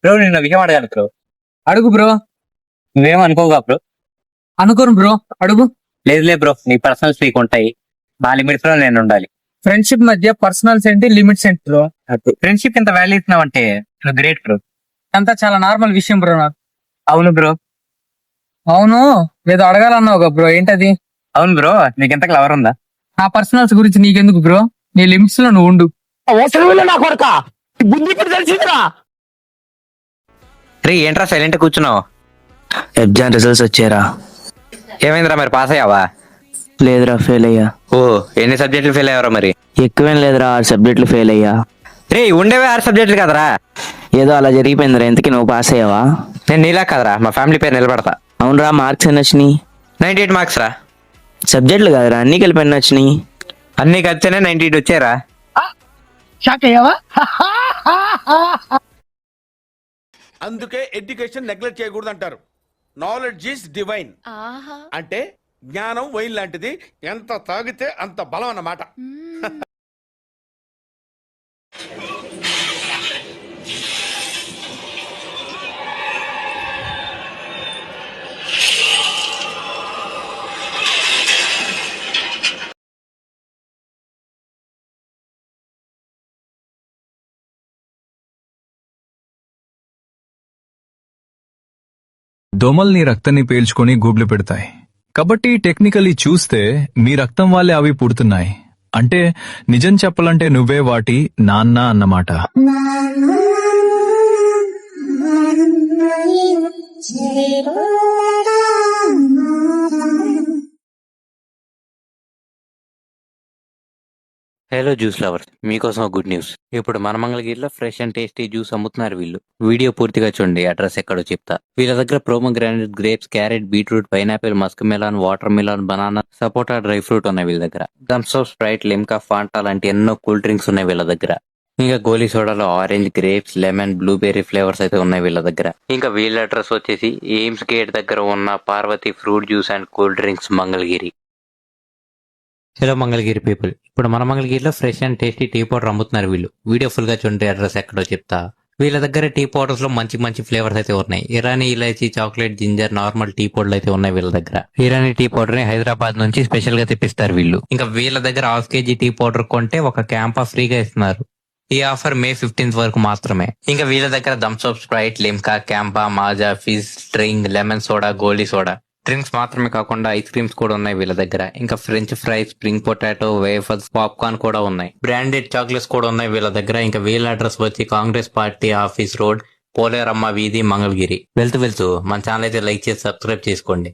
Bro నిన్న విషయం అడగాలి బ్రో. అడుగు బ్రో. నువ్వేం అనుకోగా బ్రో? అనుకోను బ్రో, అడుగు. లేదులే బ్రో, నీ పర్సనల్స్ నీకు ఉంటాయి, నా లిమిట్స్ లో నేను ఉండాలి. ఫ్రెండ్షిప్ మధ్య పర్సనల్స్ ఏంటి, లిమిట్స్ ఏంటి బ్రో? ఫ్రెండ్షిప్ ఎంత వాల్యూ ఇస్తున్నావంటే నువ్వు గ్రేట్ బ్రో. అంతా చాలా నార్మల్ విషయం బ్రో నాకు. అవును బ్రో. అవును, ఏదో అడగాలన్నావుగా బ్రో, ఏంటది? అవును బ్రో, నీకెంత క్లవర్ ఉందా? నా పర్సనల్స్ గురించి నీకెందుకు బ్రో, నీ లిమిట్స్ లో నువ్వు ఉండు. రే ఏంట్రా సైలెంట్ కూర్చున్నావు? ఎగ్జామ్ రిజల్ట్స్ వచ్చారా? ఏమైందిరా, మరి పాస్ అయ్యావా? లేదురా, ఫెయిల్ అయ్యా. ఓ, ఎన్ని సబ్జెక్టులు ఫెయిల్ అయ్యావరా మరి? ఎక్కువేం లేదురా, 6 సబ్జెక్టులు ఫెయిల్ అయ్యా. రే ఉండేవే 6 సబ్జెక్టులు కదరా. ఏదో అలా జరిగిపోయిందిరా. ఇంతకీ నువ్వు పాస్ అయ్యావా? నేను నీలా కదరా, మా ఫ్యామిలీ పేరు నిలబడతా. అవునరా, మార్క్స్ ఎన్ని వచ్చినాయి? 98 మార్క్స్ రా. సబ్జెక్టులు కాదురా, అన్ని కలిపి ఎన్ని వచ్చినాయి? అన్ని కలిస్తేనే 98 వచ్చారా. అందుకే ఎడ్యుకేషన్ నెగ్లెక్ట్ చేయకూడదు అంటారు. Knowledge is divine. అంటే జ్ఞానం వైన్ లాంటిది, ఎంత తాగితే అంత బలం అన్నమాట. దోమల్ని రక్తాన్ని పీల్చుకొని గూబ్లు పెడతాయి. కాబట్టి టెక్నికలీ చూస్తే మీ రక్తం వాళ్ళే అవి పుడుతున్నాయి. అంటే నిజం చెప్పాలంటే నువ్వే వాటి నాన్న అన్నమాట. హలో జ్యూస్ లవర్స్, మీకోసం గుడ్ న్యూస్. ఇప్పుడు మన మంగళగిరిలో ఫ్రెష్ అండ్ టేస్టీ జ్యూస్ అమ్ముతున్నారు వీళ్ళు. వీడియో పూర్తిగా చూడండి, అడ్రస్ ఎక్కడో చెప్తా. వీళ్ళ దగ్గర pomegranate, grapes, carrot, beetroot, pineapple, musk melon, water melon, banana, sapota, dry fruit ఉన్నాయి వీళ్ళ దగ్గర. Thums Up, Sprite, Limca, Fanta లాంటి ఎన్నో కూల్ డ్రింక్స్ ఉన్నాయి వీళ్ళ దగ్గర. ఇంకా గోలీ సోడాలో orange, grapes, lemon, blueberry flavours అయితే ఉన్నాయి వీళ్ళ దగ్గర. ఇంకా వీళ్ళ అడ్రస్ వచ్చేసి ఎయిమ్స్ గేట్ దగ్గర ఉన్న Parvati fruit juice and cool drinks, Mangalagiri. Hello Mangalagiri people, ఇప్పుడు మన మంగళగిరిలో fresh and tasty tea powder అమ్ముతున్నారు వీళ్ళు. వీడియో ఫుల్ గా చూడండి, అడ్రస్ ఎక్కడో చెప్తా. వీళ్ళ దగ్గర టీ పౌడర్స్ లో మంచి మంచి ఫ్లేవర్స్ అయితే ఉన్నాయి. ఇరానీ ఇలాచీ, చాక్లెట్, జింజర్, నార్మల్ టీ పౌడర్లు అయితే ఉన్నాయి వీళ్ళ దగ్గర. ఇరానీ టీ పౌడర్ ని హైదరాబాద్ నుంచి స్పెషల్ గా తెప్పిస్తారు వీళ్ళు. ఇంకా వీళ్ళ దగ్గర 1/2 kg టీ పౌడర్ కొంటే ఒక క్యాంపా ఫ్రీగా ఇస్తున్నారు. ఈ ఆఫర్ మే 15th వరకు మాత్రమే. ఇంకా వీళ్ళ దగ్గర Thums Up, Sprite, Limca, Campa, Maaza, Fizz, Sting, lemon soda, goli soda drinks మాత్రమే కాకుండా ఐస్ క్రీమ్స్ కూడా ఉన్నాయి వీళ్ళ దగ్గర. ఇంకా French fries, spring potato, wafers, popcorn కూడా ఉన్నాయి. బ్రాండెడ్ చాక్లెట్స్ కూడా ఉన్నాయి వీళ్ళ దగ్గర. ఇంకా వీళ్ళ అడ్రస్ వచ్చి Congress party office road, Poleramma వీధి, మంగళగిరి. వెళ్తూ మన ఛానల్ అయితే లైక్ చేసి సబ్స్క్రైబ్ చేసుకోండి.